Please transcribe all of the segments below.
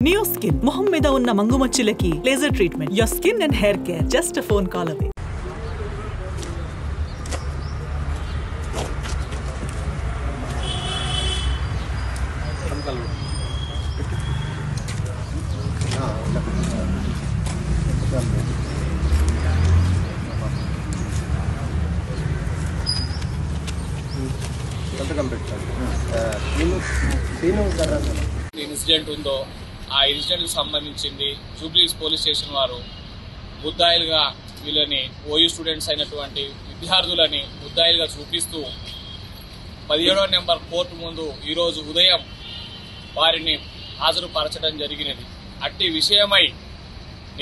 Neo Skin, మొహం మీద ఉన్న మంగుమచ్చులకి laser treatment. Your skin and hair care, just a phone call away. Incident ఉందో ఆ ఇన్సిడెంట్కి సంబంధించింది జూబ్లీస్ పోలీస్ స్టేషన్ వారు ముద్దాయిలుగా వీళ్ళని ఓయూ స్టూడెంట్స్ అయినటువంటి విద్యార్థులని ముద్దాయిలుగా చూపిస్తూ 17వ నెంబర్ కోర్టు ముందు ఈరోజు ఉదయం వారిని హాజరుపరచడం జరిగినది. అట్టి విషయమై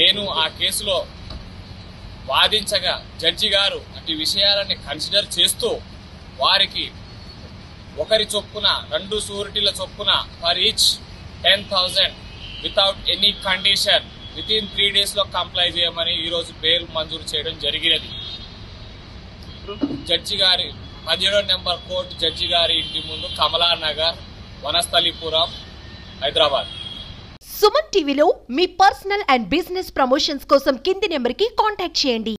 నేను ఆ కేసులో వాదించగా జడ్జి గారు అట్టి విషయాలని కన్సిడర్ చేస్తూ వారికి ఒకరి చొప్పున 2 షూరిటీల చొప్పున for each 10,000 without any condition within 3 days లో కంప్లై చేయమని ఈరోజు బెయిల్ మంజూరు చేయడం జరిగినది. జడ్జి గారి 17వ నెంబర్ కోర్టు జడ్జి గారి ఇంటి ముందు కమలానగర్, వనస్థలిపురం, హైదరాబాద్. సుమన్ టీవీలో మీ పర్సనల్ అండ్ బిజినెస్ ప్రమోషన్స్ కోసం కింది నెంబర్కి కాంటాక్ట్ చేయండి.